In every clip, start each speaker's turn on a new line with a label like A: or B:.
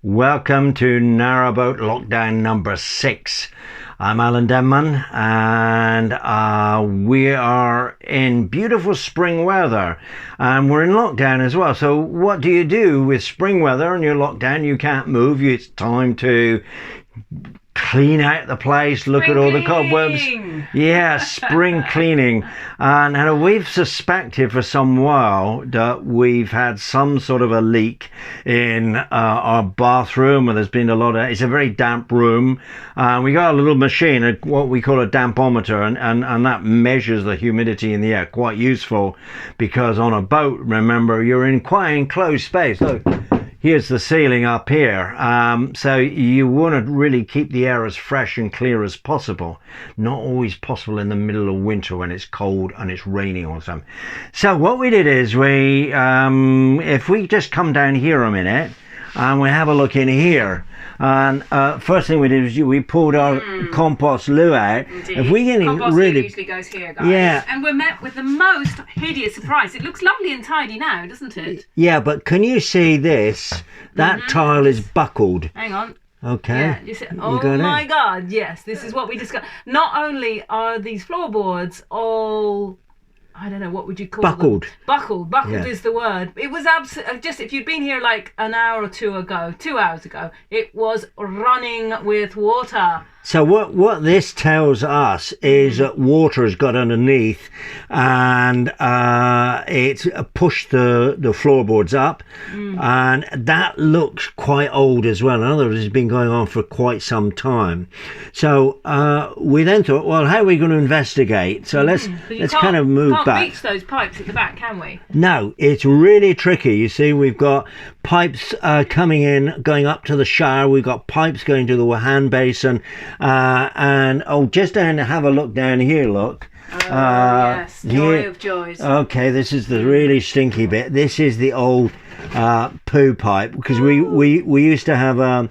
A: Welcome to Narrowboat Lockdown number 6. I'm Alan Denman, and we are in beautiful spring weather, and we're in lockdown as well. So what do you do with spring weather and you're locked down? You can't move. It's time to clean out the place, look at all the cobwebs. Yeah, spring cleaning. And we've suspected for some while that we've had some sort of a leak in our bathroom, and there's been a lot of, it's a very damp room. We got a little machine, what we call a dampometer, and that measures the humidity in the air. Quite useful, because on a boat, remember, you're in quite enclosed space. Look, here's the ceiling up here, so you want to really keep the air as fresh and clear as possible. Not always possible in the middle of winter when it's cold and it's raining or something. So what we did is if we just come down here a minute and we have a look in here. And first thing we did was we pulled our compost loo out.
B: Indeed.
A: If we can
B: compost
A: really,
B: loo usually goes here, guys.
A: Yeah.
B: And we're met with the most hideous surprise. It looks lovely and tidy now, doesn't it?
A: Yeah, but can you see this? That tile is buckled.
B: Hang on.
A: Okay.
B: Yeah, you see, oh my God, yes, this is what we discussed. Not only are these floorboards all, I don't know, what would you call
A: buckled.
B: them? Buckled
A: Yeah.
B: is the word. It was just, if you'd been here like an hour or 2 ago, 2 hours ago, it was running with water.
A: So what this tells us is that water has got underneath, and it's pushed the floorboards up, and that looks quite old as well. In other words, it's been going on for quite some time. So we then thought, well, how are we going to investigate? So let's kind of move back.
B: Can't reach those pipes at the back, can we?
A: No, it's really tricky. You see, we've got pipes coming in, going up to the shower. We've got pipes going to the hand basin. And just down to have a look down here, look.
B: Oh, yes, joy of joys.
A: Okay, this is the really stinky bit. This is the old poo pipe, because we used to have a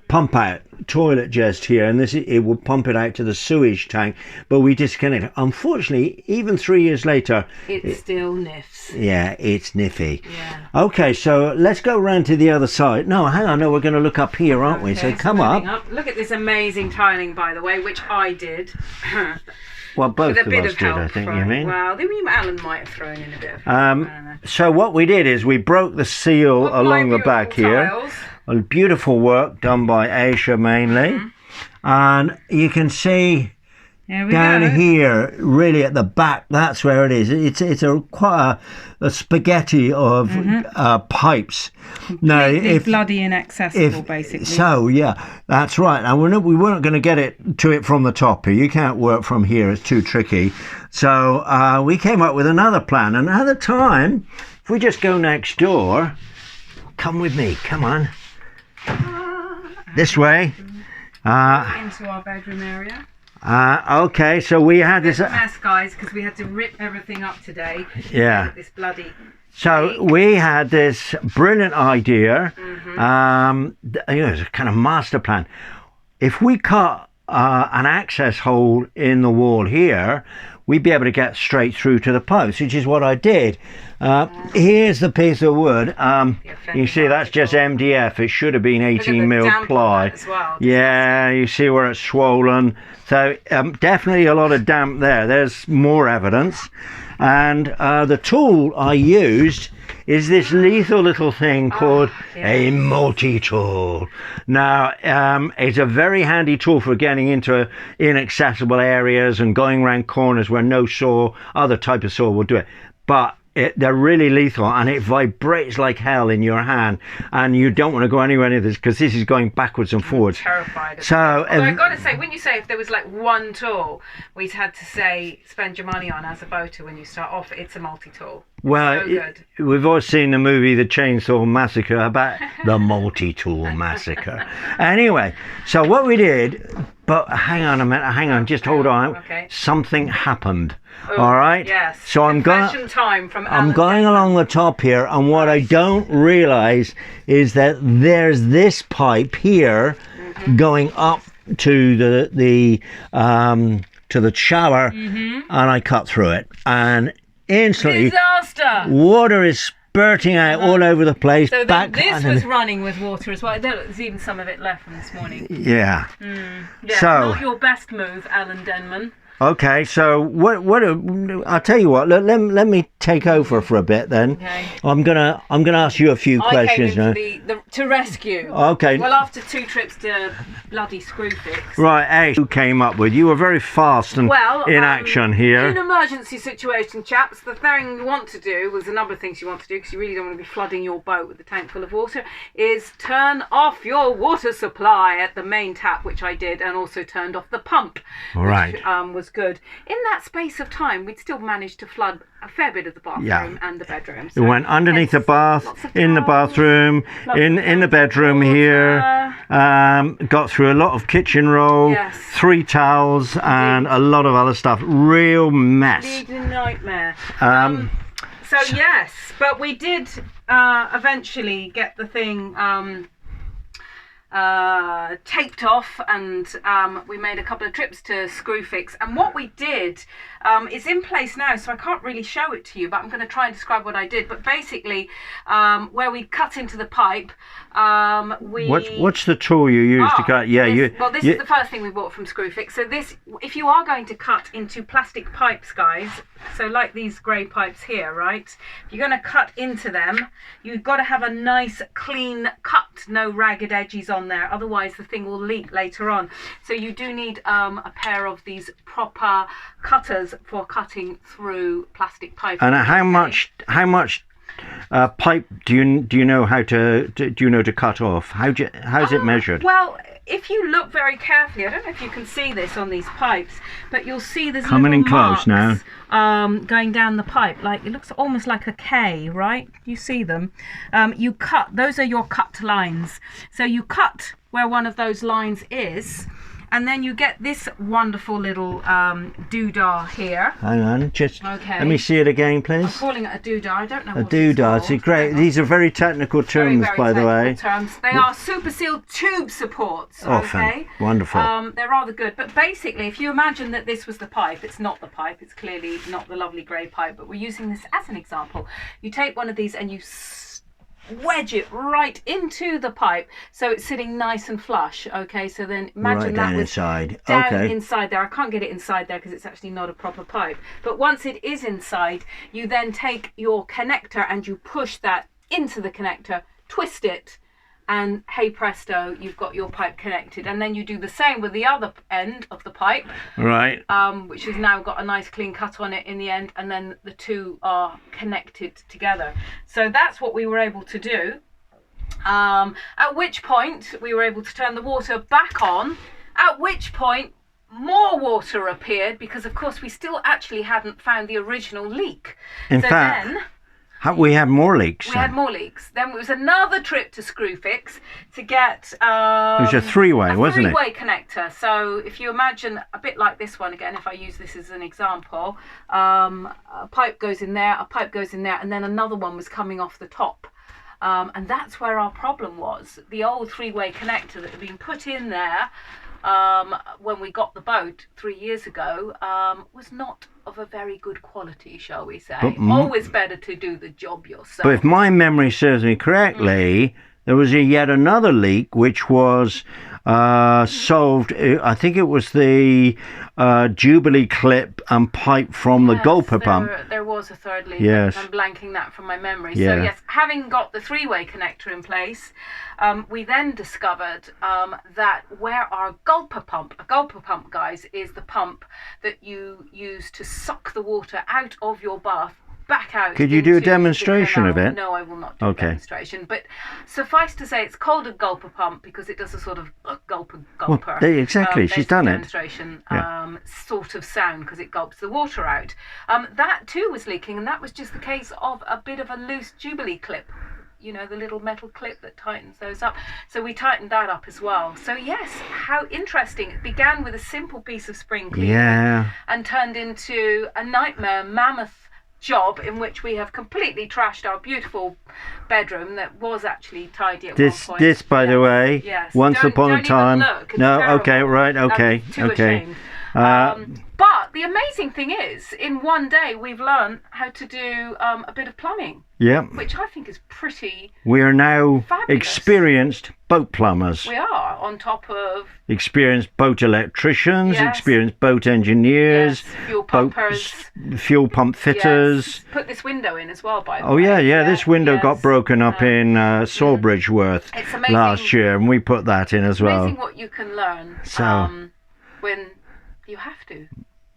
A: pump out toilet just here, and it would pump it out to the sewage tank, but we disconnected. Unfortunately, even 3 years later,
B: it still niffs.
A: Yeah, it's niffy.
B: Yeah.
A: Okay, so let's go round to the other side. No, hang on, no, we're going to look up here, aren't we? So come up.
B: Look at this amazing tiling, by the way, which I did.
A: Well, both
B: with
A: of
B: a bit
A: us
B: of
A: did,
B: help
A: I think,
B: from,
A: you mean?
B: Well, Alan might have thrown in a bit of help. I don't know.
A: So what we did is we broke the seal along the back here.
B: Tiles.
A: Beautiful work done by Aisha mainly. And you can see down here, really at the back, that's where it is. It's quite a spaghetti of pipes. Now, if
C: bloody inaccessible, basically.
A: So yeah, that's right. And we weren't going to get it from the top here. You can't work from here; it's too tricky. So we came up with another plan. And at the time, if we just go next door, come with me. Come on, this way.
B: Into our bedroom area.
A: Okay, so we had this
B: mess, guys, because we had to rip everything up today.
A: Yeah.
B: This bloody.
A: So we had this brilliant idea. It was a kind of master plan. If we cut an access hole in the wall here, we'd be able to get straight through to the post, which is what I did. Here's the piece of wood. You see, that's just MDF. It should have been 18 mil ply.
B: As well.
A: Yeah, you see where it's swollen. So definitely a lot of damp there. There's more evidence. And the tool I used is this lethal little thing called a multi-tool. Now, it's a very handy tool for getting into inaccessible areas and going around corners where no saw, other type of saw will do it. But they're really lethal, and it vibrates like hell in your hand, and you don't want to go anywhere near this, because this is going backwards and forwards.
B: I'm terrified of
A: so
B: although I've got to say, wouldn't you say if there was like one tool we'd had to say spend your money on as a boater when you start off, it's a multi-tool.
A: Well,
B: so good.
A: We've all seen the movie The Chainsaw Massacre about the multi-tool massacre. Anyway, so what we did, but hang on a minute, just hold on.
B: Okay.
A: Something happened.
B: Oh,
A: all right.
B: Yes.
A: So I'm going along the top here, and what I don't realise is that there's this pipe here going up to the shower, and I cut through it, and instantly
B: disaster.
A: water is spurting out all over the place.
B: So
A: back.
B: this was running with water as well. There's even some of it left from this morning.
A: Yeah.
B: Yeah,
A: So
B: not your best move, Alan Denman.
A: okay, so what? I'll tell you what. Let me take over for a bit then.
B: Okay.
A: I'm gonna ask you a few questions now.
B: I came in to rescue.
A: Okay.
B: Well, after 2 trips to bloody Screwfix.
A: Right, Ace, who came up with? You were very fast and in action here.
B: In an emergency situation, chaps, the thing you want to do, there's a number of things you want to do because you really don't want to be flooding your boat with a tank full of water, is turn off your water supply at the main tap, which I did, and also turned off the pump,
A: Right.
B: which was good. In that space of time, we'd still managed to flood a fair bit of the bathroom and the bedroom.
A: It went underneath the bath, in the bathroom, in the bedroom here. Got through a lot of kitchen roll, 3 towels, and a lot of other stuff. Real mess.
B: Bleeding nightmare. So yes, but we did eventually get the thing taped off, and we made a couple of trips to Screwfix, and what we did is in place now, so I can't really show it to you, but I'm going to try and describe what I did. But basically, where we cut into the pipe,
A: what's the tool you use to cut?
B: This is the first thing we bought from Screwfix. So this, if you are going to cut into plastic pipes, guys, so like these grey pipes here, right, if you're going to cut into them, you've got to have a nice clean cut, no ragged edges on there, otherwise the thing will leak later on. So you do need a pair of these proper cutters for cutting through plastic pipe.
A: And how much pipe do you know how to cut off? How's it measured?
B: Well, if you look very carefully, I don't know if you can see this on these pipes, but you'll see there's
A: coming in
B: marks,
A: close now.
B: Going down the pipe, like it looks almost like a K, right? You see them. You cut; those are your cut lines. So you cut where one of those lines is, and then you get this wonderful little doodah here.
A: Hang on, just let me see it again, please.
B: I'm calling it a doodah. I don't know what
A: doodah.
B: it's called.
A: Great. These are very technical terms,
B: very
A: by the way.
B: Terms. They are super sealed tube supports. Okay.
A: Wonderful.
B: They're rather good. But basically, if you imagine that this was the pipe, it's not the pipe. It's clearly not the lovely grey pipe. But we're using this as an example. You take one of these and you wedge it right into the pipe so it's sitting nice and flush. Okay, so then imagine that was
A: inside.
B: down inside there. I can't get it inside there because it's actually not a proper pipe, but once it is inside, you then take your connector and you push that into the connector, twist it, and hey presto, you've got your pipe connected. And then you do the same with the other end of the pipe,
A: right,
B: which has now got a nice clean cut on it in the end, and then the two are connected together. So that's what we were able to do, at which point we were able to turn the water back on, at which point more water appeared, because of course we still actually hadn't found the original leak.
A: In fact, we had more leaks.
B: We had more leaks. Then it was another trip to Screwfix to get
A: it was a three-way, wasn't it?
B: Three-way connector. So if you imagine a bit like this one again, if I use this as an example, a pipe goes in there, a pipe goes in there, and then another one was coming off the top. And that's where our problem was. The old three-way connector that had been put in there when we got the boat 3 years ago was not of a very good quality, shall we say. Always better to do the job yourself.
A: But if my memory serves me correctly, there was yet another leak which was solved. I think it was the Jubilee clip and pipe from the gulper pump.
B: There was a third leak.
A: Yes.
B: I'm blanking that from my memory.
A: Yeah.
B: So yes, having got the three-way connector in place, we then discovered that where our gulper pump, guys, is the pump that you use to suck the water out of your bath back out.
A: Could you do a demonstration of it?
B: No, I will not do a demonstration. But suffice to say, it's called a gulper pump because it does a sort of gulper.
A: Well, exactly, she's done it.
B: Demonstration sort of sound because it gulps the water out. That too was leaking, and that was just the case of a bit of a loose Jubilee clip. You know, the little metal clip that tightens those up. So we tightened that up as well. So yes, how interesting. It began with a simple piece of spring cleaner and turned into a nightmare, mammoth job in which we have completely trashed our beautiful bedroom that was actually tidy at one point.
A: This, by the way, once upon a time.
B: Don't even look. It's
A: no,
B: terrible.
A: okay, right, okay,
B: I'm too ashamed. But the amazing thing is, in one day, we've learned how to do a bit of plumbing.
A: Yep.
B: which I think is pretty.
A: We are now
B: Fabulous.
A: experienced boat plumbers,
B: We are on top of
A: experienced boat electricians,
B: Yes.
A: experienced boat engineers,
B: fuel
A: boat
B: pumpers.
A: fuel pump fitters.
B: Yes. Put this window in as well, by the
A: Oh
B: way.
A: yeah. This window
B: yes.
A: got broken up in Sawbridgeworth
B: It's amazing.
A: last year, and we put that in as well.
B: Amazing what you can learn
A: So-
B: when you have to,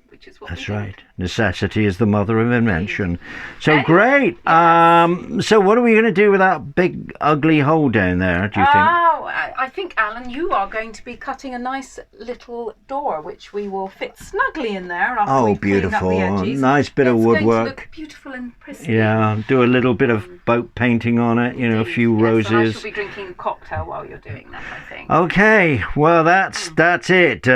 B: which is what
A: That's
B: we did.
A: right. Necessity is the mother of invention. So
B: Anyway,
A: great.
B: yes.
A: So what are we going to do with that big ugly hole down there, do you think?
B: Oh, I think, Alan, you are going to be cutting a nice little door, which we will fit snugly in there after
A: Oh,
B: we've cleaned
A: beautiful.
B: up the edges.
A: Nice bit of
B: It's going to
A: woodwork.
B: look beautiful and pristine.
A: Yeah, do a little bit of boat painting on it, you know, a few
B: Yes, and I
A: roses.
B: shall be drinking a cocktail while you're doing that, I think.
A: Okay, well that's it.